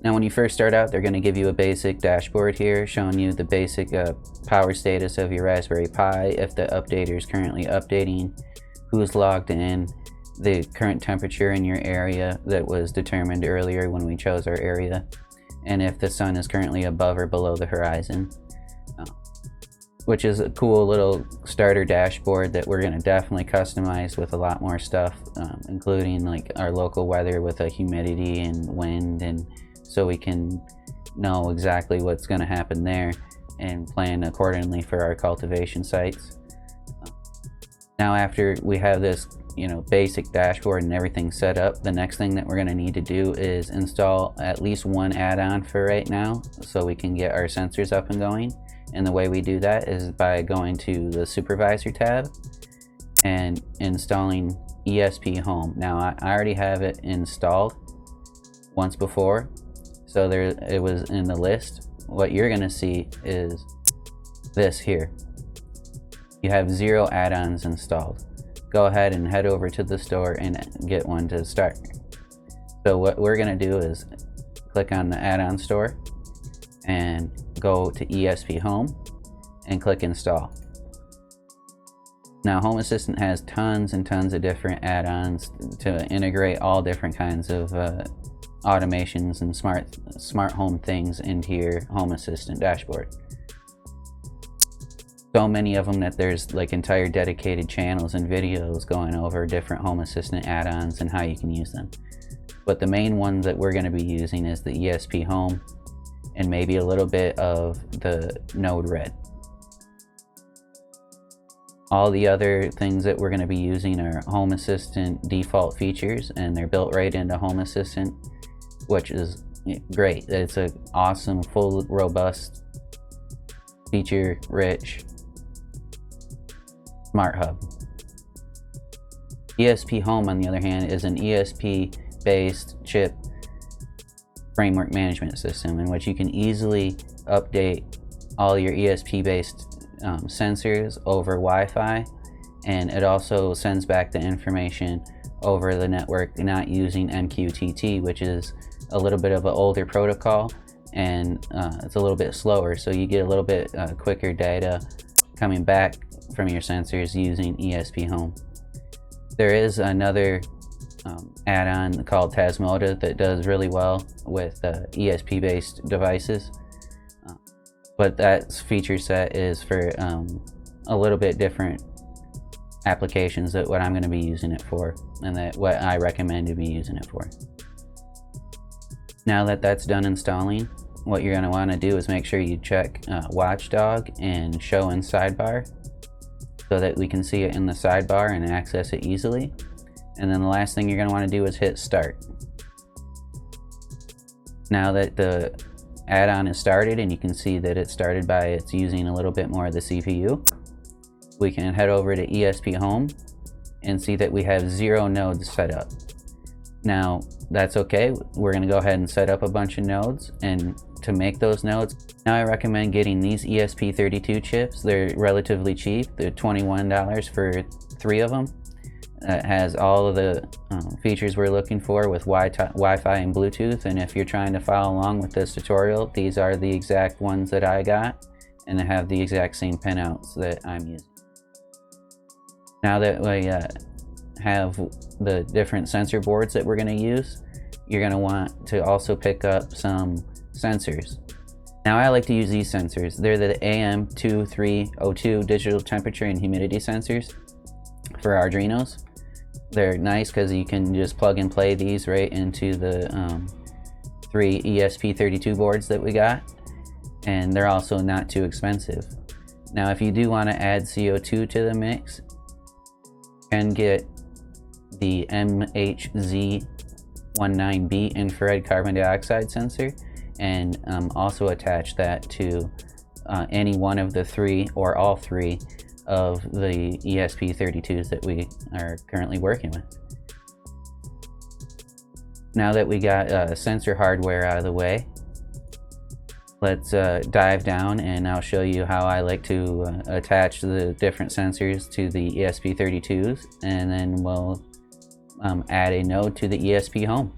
Now when you first start out, they're going to give you a basic dashboard here showing you the basic power status of your Raspberry Pi, if the updater is currently updating, who's logged in, the current temperature in your area that was determined earlier when we chose our area, and if the sun is currently above or below the horizon, which is a cool little starter dashboard that we're going to definitely customize with a lot more stuff, including like our local weather with a humidity and wind, and so we can know exactly what's going to happen there and plan accordingly for our cultivation sites. Now after we have this basic dashboard and everything set up, the next thing that we're going to need to do is install at least one add-on for right now so we can get our sensors up and going. And the way we do that is by going to the supervisor tab and installing Esphome. Now I already have it installed once before, so it was in the list. What you're going to see is this here. You have 0 add-ons installed. Go ahead and head over to the store and get one to start. So what we're going to do is click on the add-on store and go to Esphome and click install. Now Home Assistant has tons and tons of different add-ons to integrate all different kinds of automations and smart home things into your Home Assistant dashboard. So many of them that there's like entire dedicated channels and videos going over different Home Assistant add-ons and how you can use them. But the main one that we're going to be using is the Esphome and maybe a little bit of the Node Red. All the other things that we're going to be using are Home Assistant default features, and they're built right into Home Assistant, which is great. It's an awesome, full, robust, feature-rich smart hub. Esphome, on the other hand, is an ESP-based chip framework management system in which you can easily update all your ESP-based sensors over Wi-Fi, and it also sends back the information over the network not using MQTT, which is a little bit of an older protocol, and it's a little bit slower, so you get a little bit quicker data coming back from your sensors using Esphome. There is another add-on called Tasmota that does really well with ESP-based devices, but that feature set is for a little bit different applications that what I'm going to be using it for, and that what I recommend to be using it for. Now that that's done installing, what you're going to want to do is make sure you check Watchdog and Show in Sidebar so that we can see it in the sidebar and access it easily. And then the last thing you're going to want to do is hit Start. Now that the add-on is started, and you can see that it started by it's using a little bit more of the CPU, we can head over to Esphome and see that we have 0 nodes set up. Now that's okay. We're going to go ahead and set up a bunch of nodes, and to make those nodes, now I recommend getting these ESP32 chips. They're relatively cheap. They're $21 for 3 of them. It has all of the features we're looking for with Wi-Fi and Bluetooth, and if you're trying to follow along with this tutorial, these are the exact ones that I got, and they have the exact same pinouts that I'm using. Now that we have the different sensor boards that we're going to use, you're going to want to also pick up some sensors. Now I like to use these sensors. They're the AM2302 digital temperature and humidity sensors for Arduinos. They're nice because you can just plug and play these right into the 3 ESP32 boards that we got, and they're also not too expensive. Now if you do want to add CO2 to the mix, you can get the MHZ19B infrared carbon dioxide sensor, and also attach that to any one of the 3 or all 3 of the ESP32s that we are currently working with. Now that we got sensor hardware out of the way, let's dive down, and I'll show you how I like to attach the different sensors to the ESP32s, and then we'll add a node to the Esphome.